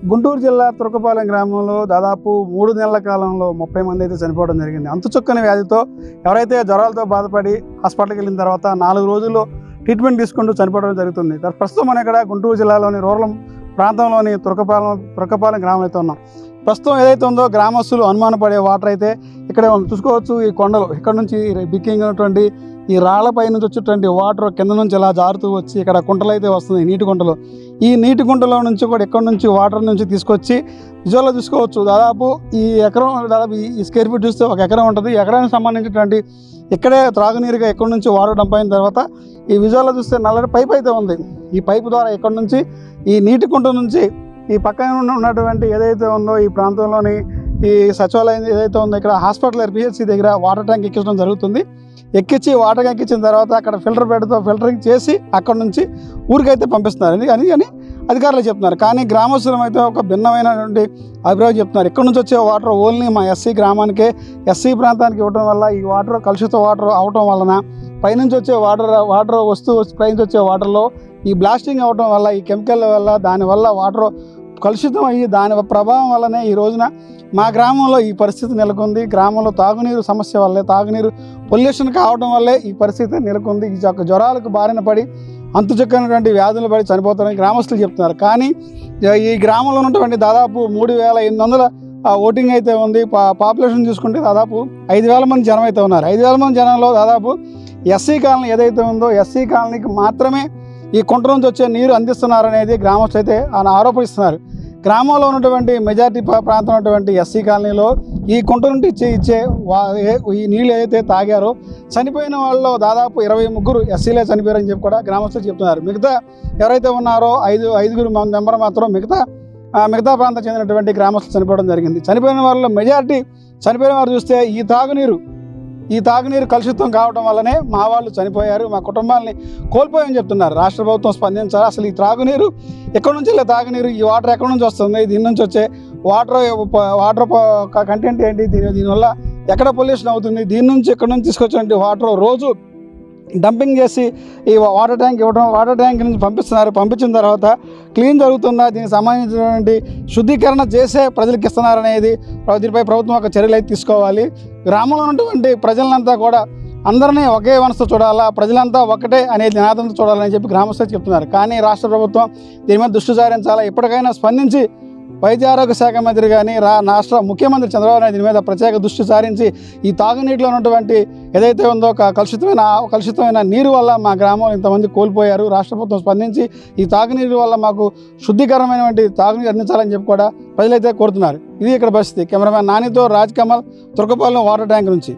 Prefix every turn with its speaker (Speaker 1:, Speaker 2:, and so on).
Speaker 1: గుంటూరు జిల్లా తురకపాలెం గ్రామంలో దాదాపు 3 నెలల కాలంలో 30 మంది అయితే చనిపోవడం జరిగింది. అంతుచుక్కని వ్యాధితో ఎవరైతే జ్వరాలతో బాధపడి హాస్పిటల్కి వెళ్ళిన తర్వాత 4 రోజుల్లో ట్రీట్మెంట్ తీసుకుంటూ చనిపోవడం జరుగుతుంది. ప్రస్తుతం మనం ఇక్కడ గుంటూరు జిల్లాలోని రూరల్ ప్రాంతంలోని తురకపాలెం గ్రామం అయితే ఉన్నాం. ప్రస్తుతం ఏదైతే ఉందో గ్రామస్తులు అనుమానపడే వాటర్ అయితే ఇక్కడ చూసుకోవచ్చు. ఈ కొండలు ఇక్కడ నుంచి బిక్కింగ్ ఉన్నటువంటి ఈ రాళ్లపై నుంచి వచ్చేటువంటి వాటర్ కింద నుంచి ఇలా జారుతూ వచ్చి ఇక్కడ కుంటలు అయితే వస్తుంది, నీటి కుంటలు. ఈ నీటి కుంటలో నుంచి కూడా ఎక్కడి నుంచి వాటర్ నుంచి తీసుకొచ్చి విజువల్లో చూసుకోవచ్చు. దాదాపు ఈ ఎకరం, దాదాపు ఈ స్క్వేర్ ఫీట్ చూస్తే 1 ఎకరం ఉంటుంది. ఈ ఎకరానికి సంబంధించినటువంటి ఇక్కడే త్రాగునీరుగా ఎక్కడి నుంచి వాటర్ డంప్ అయిన తర్వాత ఈ విజువల్లో చూస్తే నల్లటి పైప్ అయితే ఉంది. ఈ పైపు ద్వారా ఎక్కడి నుంచి ఈ నీటి కుంట నుంచి ఈ పక్కన ఉన్నటువంటి ఏదైతే ఉందో ఈ ప్రాంతంలోని ఈ సచివాలయం ఏదైతే ఉందో ఇక్కడ హాస్పిటల్ పిహెచ్సి దగ్గర వాటర్ ట్యాంక్ ఎక్కించడం జరుగుతుంది. ఎక్కించి వాటర్ ట్యాంక్ ఎక్కించిన తర్వాత అక్కడ ఫిల్టర్ బెడ్తో ఫిల్టరింగ్ చేసి అక్కడ నుంచి ఊరికైతే పంపిస్తున్నారు అని అధికారులు చెప్తున్నారు. కానీ గ్రామస్తులం అయితే ఒక భిన్నమైనటువంటి అభిప్రాయం చెప్తున్నారు. ఇక్కడ నుంచి వచ్చే వాటర్ ఓన్లీ మా ఎస్సీ గ్రామానికే, ఎస్సీ ప్రాంతానికి ఇవ్వడం వల్ల ఈ వాటర్ కలుషిత వాటర్ అవటం వలన పైనుంచి వచ్చే వాటర్ వస్తూ పైనుంచి వచ్చే వాటర్లో ఈ బ్లాస్టింగ్ అవటం వల్ల, ఈ కెమికల్ వల్ల, దానివల్ల వాటర్ కలుషితం అయ్యి దాని ప్రభావం వల్లనే ఈ రోజున మా గ్రామంలో ఈ పరిస్థితి నెలకొంది. గ్రామంలో తాగునీరు సమస్య వల్లే, తాగునీరు పొల్యూషన్ కావడం వల్లే ఈ పరిస్థితి నెలకొంది. ఈ యొక్క జ్వరాలకు బారిన పడి అంతుచక్కనటువంటి వ్యాధులు పడి చనిపోతారని గ్రామస్తులు చెప్తున్నారు. కానీ ఈ గ్రామంలో ఉన్నటువంటి దాదాపు 3,800 ఓటింగ్ అయితే ఉంది. పాపులేషన్ చూసుకుంటే దాదాపు 5,000 మంది జనం అయితే ఉన్నారు. 5,000 మంది జనంలో దాదాపు ఎస్సీ కాలనీ ఏదైతే ఉందో ఎస్సీ కాలనీకి మాత్రమే ఈ కుంట నుంచి వచ్చే నీరు అందిస్తున్నారనేది గ్రామస్తులు అయితే ఆరోపిస్తున్నారు. గ్రామంలో ఉన్నటువంటి మెజారిటీ ప్రాంతం ఉన్నటువంటి ఎస్సీ కాలనీలో ఈ కుంట నుండి ఇచ్చే ఈ నీళ్ళు ఏదైతే తాగారో చనిపోయిన వాళ్ళలో దాదాపు 23 ఎస్సీలే చనిపోయారని చెప్పి కూడా గ్రామస్తులు చెప్తున్నారు. మిగతా ఎవరైతే ఉన్నారో 5 మెంబర్ మాత్రం మిగతా ప్రాంతం చెందినటువంటి గ్రామస్తులు చనిపోవడం జరిగింది. చనిపోయిన వాళ్ళలో మెజారిటీ చనిపోయిన వారు చూస్తే ఈ తాగునీరు కలుషితం కావడం వల్లనే మా వాళ్ళు చనిపోయారు, మా కుటుంబాలని కోల్పోయామని చెప్తున్నారు. రాష్ట్ర ప్రభుత్వం స్పందించాలి. అసలు ఈ త్రాగునీరు ఎక్కడి నుంచి వెళ్ళే తాగునీరు, ఈ వాటర్ ఎక్కడి నుంచి వస్తుంది, దీని నుంచి వచ్చే వాటర్ కంటెంట్ ఏంటి, దీనివల్ల ఎక్కడ పొల్యూషన్ అవుతుంది, దీని నుంచి ఎక్కడి నుంచి తీసుకొచ్చినటువంటి వాటర్ రోజు డంపింగ్ చేసి ఈ వాటర్ ట్యాంక్ ఇవ్వడం, వాటర్ ట్యాంక్ నుంచి పంపిస్తున్నారు. పంపించిన తర్వాత క్లీన్ జరుగుతుందా, దీనికి సంబంధించినటువంటి శుద్ధీకరణ చేసే ప్రజలకు ఇస్తున్నారనేది దీనిపై ప్రభుత్వం ఒక చర్యలు అయితే తీసుకోవాలి. గ్రామంలో ఉన్నటువంటి ప్రజలంతా కూడా అందరినీ ఒకే మనసుతో చూడాలా, ప్రజలంతా ఒకటే అనే నినాదంతో చూడాలని చెప్పి గ్రామస్తులు చెప్తున్నారు. కానీ రాష్ట్ర ప్రభుత్వం దీని మీద దృష్టి సారించాలా, ఇప్పటికైనా స్పందించి వైద్య ఆరోగ్య శాఖ మంత్రి కానీ రాష్ట్ర ముఖ్యమంత్రి చంద్రబాబు నాయుడు దీని మీద ప్రత్యేక దృష్టి సారించి ఈ తాగునీటిలో ఉన్నటువంటి ఏదైతే ఉందో కలుషితమైన నీరు వల్ల మా గ్రామంలో ఇంతమంది కోల్పోయారు. రాష్ట్ర ప్రభుత్వం స్పందించి ఈ తాగునీరు వల్ల మాకు శుద్ధీకరమైనటువంటి తాగునీరు అందించాలని చెప్పి కూడా ప్రజలైతే కోరుతున్నారు. ఇది ఇక్కడ పరిస్థితి. కెమెరామ్యాన్ నానితో రాజ్ కమల్, తురకపాలెం వాటర్ ట్యాంక్ నుంచి.